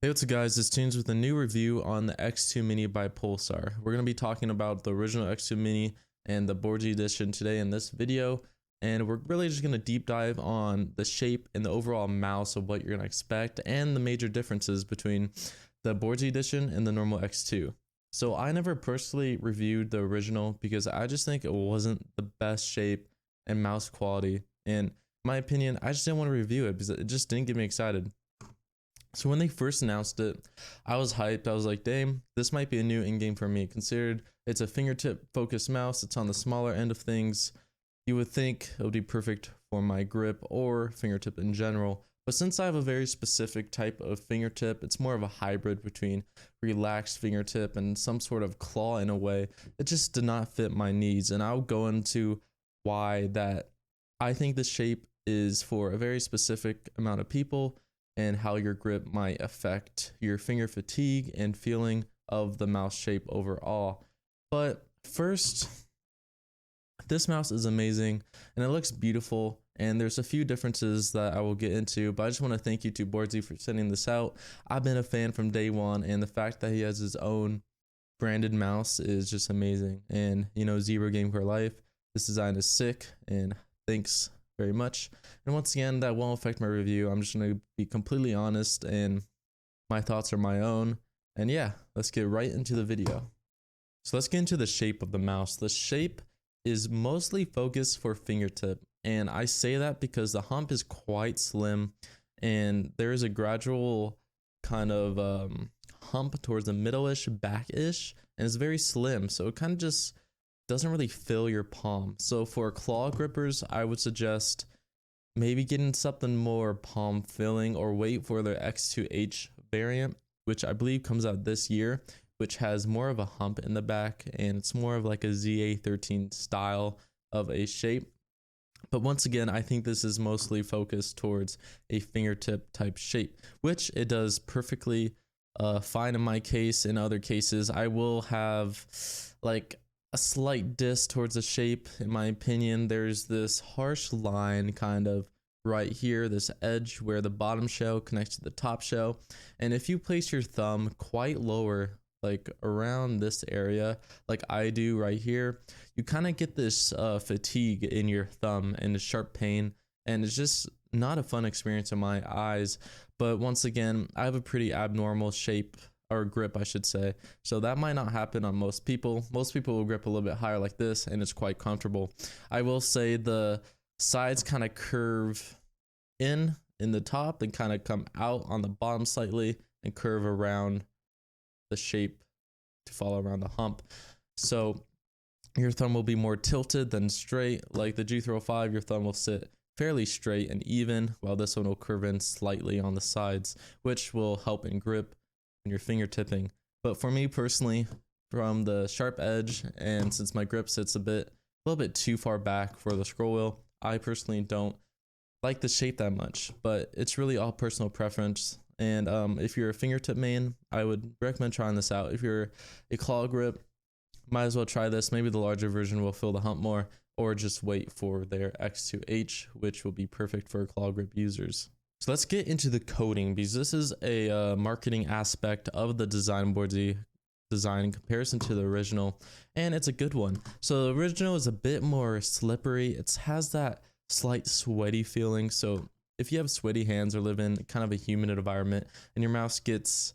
Hey, what's up guys, it's Tunes with a new review on the X2 Mini by PULSAR. We're going to be talking about the original X2 Mini and the Boardzy edition today in this video, and we're really just going to deep dive on the shape and the overall mouse of what you're going to expect and the major differences between the Boardzy edition and the normal X2. So I never personally reviewed the original because I just think it wasn't the best shape and mouse quality. In my opinion, I just didn't want to review it because it just didn't get me excited. So when they first announced it, I was hyped. I was like, damn, this might be a new in-game for me. Considered it's a fingertip focused mouse, it's on the smaller end of things. You would think it would be perfect for my grip or fingertip in general. But since I have a very specific type of fingertip, it's more of a hybrid between relaxed fingertip and some sort of claw in a way. It just did not fit my needs. And I'll go into why that I think the shape is for a very specific amount of people and how your grip might affect your finger fatigue and feeling of the mouse shape overall. But first, this mouse is amazing and it looks beautiful, and there's a few differences that I will get into, but I just want to thank you to Boardzy for sending this out. I've been a fan from day one, and the fact that he has his own branded mouse is just amazing. And you know, Zero Game for Life, this design is sick, and thanks very much. And once again, that won't affect my review. I'm just going to be completely honest, and my thoughts are my own. And yeah, let's get right into the video. So let's get into the shape of the mouse. The shape is mostly focused for fingertip, and I say that because the hump is quite slim and there is a gradual kind of hump towards the middle-ish, back-ish, and it's very slim, so it kind of just doesn't really fill your palm. So for claw grippers, I would suggest maybe getting something more palm filling, or wait for their X2H variant, which I believe comes out this year, which has more of a hump in the back, and it's more of like a ZA13 style of a shape. But once again, I think this is mostly focused towards a fingertip type shape, which it does perfectly fine in my case. In other cases, I will have like a slight diss towards the shape. In my opinion, there's this harsh line kind of right here, this edge where the bottom shell connects to the top shell, and if you place your thumb quite lower, like around this area like I do right here, you kind of get this fatigue in your thumb and a sharp pain, and it's just not a fun experience in my eyes. But once again, I have a pretty abnormal shape, or grip I should say, so that might not happen on most people. Most people will grip a little bit higher like this, and it's quite comfortable. I will say the sides kind of curve in the top, then kind of come out on the bottom slightly and curve around the shape to follow around the hump. So your thumb will be more tilted than straight. Like the G305, your thumb will sit fairly straight and even, while this one will curve in slightly on the sides, which will help in grip when you're fingertipping. But for me personally, from the sharp edge, and since my grip sits a little bit too far back for the scroll wheel, I personally don't like the shape that much. But it's really all personal preference. And if you're a fingertip main, I would recommend trying this out. If you're a claw grip, might as well try this. Maybe the larger version will fill the hump more, or just wait for their X2H, which will be perfect for claw grip users. So let's get into the coding, because this is a marketing aspect of the design Boardzy design in comparison to the original, and it's a good one. So the original is a bit more slippery. It has that slight sweaty feeling. So if you have sweaty hands or live in kind of a humid environment and your mouse gets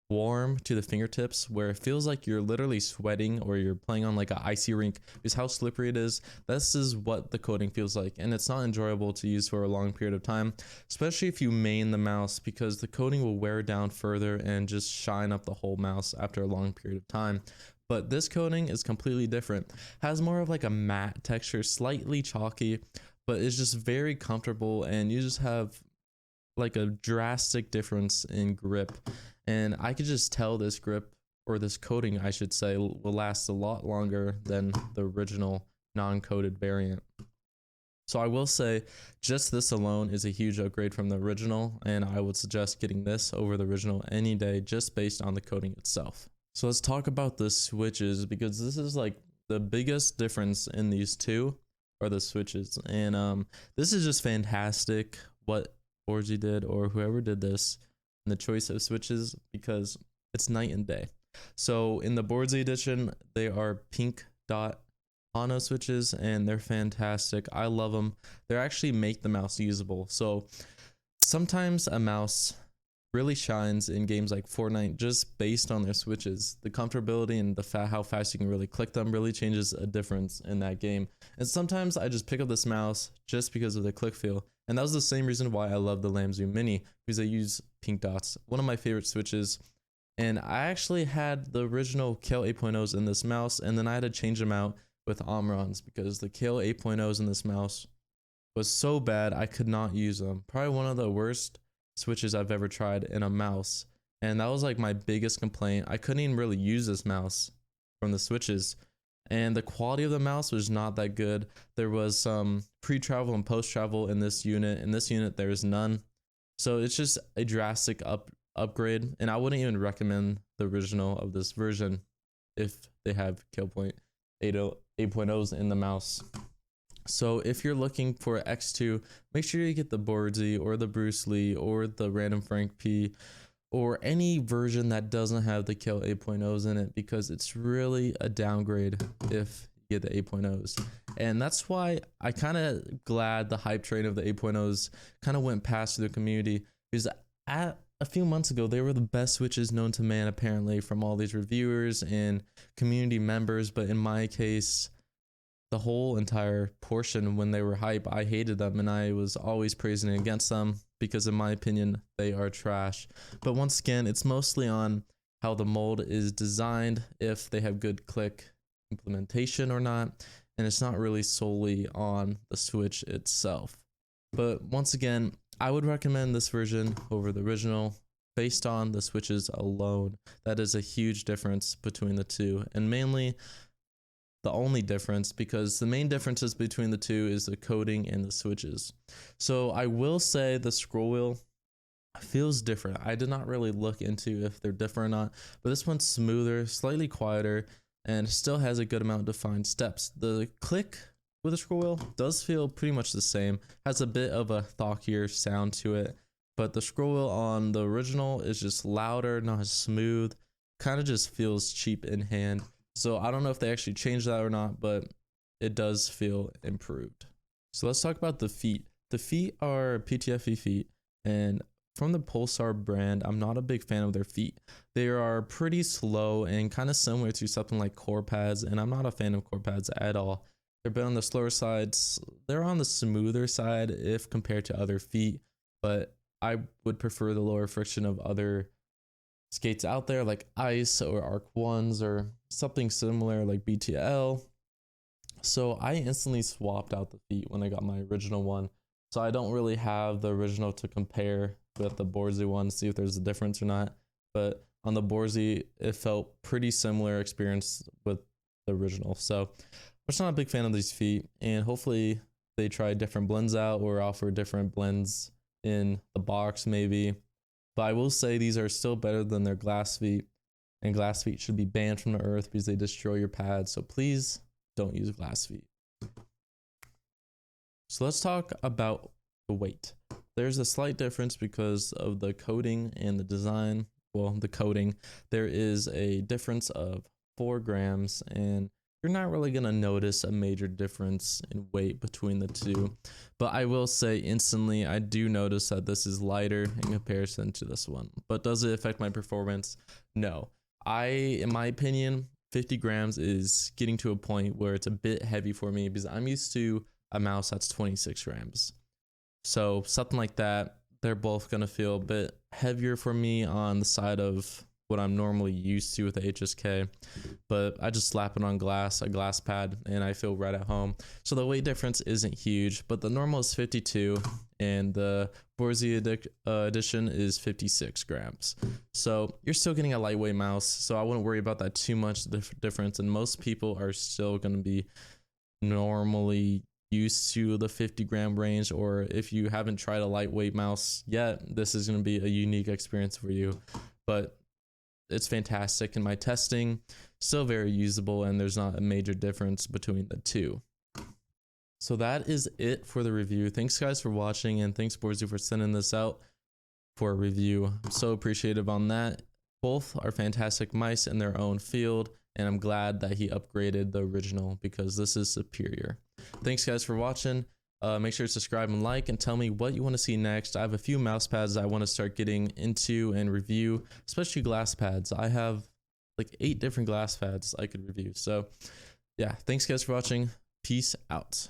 warm to the fingertips where it feels like you're literally sweating, or you're playing on like an icy rink because how slippery it is, this is what the coating feels like, and it's not enjoyable to use for a long period of time, especially if you main the mouse, because the coating will wear down further and just shine up the whole mouse after a long period of time. But this coating is completely different, has more of like a matte texture, slightly chalky, but it's just very comfortable, and you just have like a drastic difference in grip. And I could just tell this grip, or this coating I should say, will last a lot longer than the original non-coated variant. So I will say just this alone is a huge upgrade from the original, and I would suggest getting this over the original any day just based on the coating itself. So let's talk about the switches, because this is like the biggest difference in these two are the switches. And this is just fantastic what Boardzy did, or whoever did this. in the choice of switches because it's night and day. So in the Boardzy edition, they are pink dot mono switches and they're fantastic. I love them. They actually make the mouse usable. So sometimes a mouse really shines in games like Fortnite just based on their switches. The comfortability and how fast you can really click them really changes a difference in that game. And sometimes I just pick up this mouse just because of the click feel. And that was the same reason why I love the Lamzu Mini, because I use pink dots, one of my favorite switches. And I actually had the original KO 8.0s in this mouse, and then I had to change them out with Omrons because the KO 8.0s in this mouse was so bad I could not use them. Probably one of the worst switches I've ever tried in a mouse, and that was like my biggest complaint. I couldn't even really use this mouse from the switches, and the quality of the mouse was not that good. There was some pre-travel and post-travel in this unit. In this unit there is none, so it's just a drastic upgrade, and I wouldn't even recommend the original of this version if they have kill point 8.0s in the mouse. So if you're looking for X2, make sure you get the Boardzy or the Bruce Lee or the Random Frank P or any version that doesn't have the KO 8.0s in it, because it's really a downgrade if you get the 8.0s. And that's why I kind of glad the hype train of the 8.0s kind of went past the community, because a few months ago they were the best switches known to man apparently from all these reviewers and community members, but in my case, the whole entire portion when they were hype, I hated them and I was always praising against them because in my opinion they are trash. But once again, it's mostly on how the mold is designed, if they have good click implementation or not, and it's not really solely on the switch itself. But once again, I would recommend this version over the original based on the switches alone. That is a huge difference between the two, and mainly the only difference, because the main differences between the two is the coding and the switches. So I will say the scroll wheel feels different. I did not really look into if they're different or not, but this one's smoother, slightly quieter, and still has a good amount of defined steps. The click with the scroll wheel does feel pretty much the same, has a bit of a thockier sound to it, but the scroll wheel on the original is just louder, not as smooth, kind of just feels cheap in hand. So I don't know if they actually changed that or not, but it does feel improved. So let's talk about the feet. The feet are PTFE feet, and from the PULSAR brand, I'm not a big fan of their feet. They are pretty slow and kind of similar to something like core pads, and I'm not a fan of core pads at all. They're a bit on the slower sides. They're on the smoother side if compared to other feet, but I would prefer the lower friction of other skates out there like Ice or Arc 1s or something similar like BTL. So I instantly swapped out the feet when I got my original one. So I don't really have the original to compare with the Boardzy one, see if there's a difference or not. But on the Boardzy, it felt pretty similar experience with the original. So I'm just not a big fan of these feet, and hopefully they try different blends out or offer different blends in the box maybe. But I will say these are still better than their glass feet, and glass feet should be banned from the earth because they destroy your pads. So please don't use glass feet. So let's talk about the weight. There's a slight difference because of the coating and the design. Well, the coating, there is a difference of 4 grams, and you're not really going to notice a major difference in weight between the two. But I will say instantly, I do notice that this is lighter in comparison to this one. But does it affect my performance? No. In my opinion, 50 grams is getting to a point where it's a bit heavy for me because I'm used to a mouse that's 26 grams. So something like that, they're both going to feel a bit heavier for me on the side of what I'm normally used to with the HSK, but I just slap it on a glass pad, and I feel right at home. So the weight difference isn't huge, but the normal is 52 and the Boardzy edition is 56 grams. So you're still getting a lightweight mouse, so I wouldn't worry about that too much difference, and most people are still going to be normally used to the 50 gram range, or if you haven't tried a lightweight mouse yet, this is going to be a unique experience for you. But it's fantastic in my testing, still very usable, and there's not a major difference between the two. So that is it for the review. Thanks guys for watching, and thanks Boardzy for sending this out. for a review. I'm so appreciative on that. Both are fantastic mice in their own field, and I'm glad that he upgraded the original because this is superior. Thanks guys for watching. Make sure to subscribe and like, and tell me what you want to see next. I have a few mouse pads I want to start getting into and review, especially glass pads. I have like 8 different glass pads I could review. So yeah, thanks guys for watching. Peace out.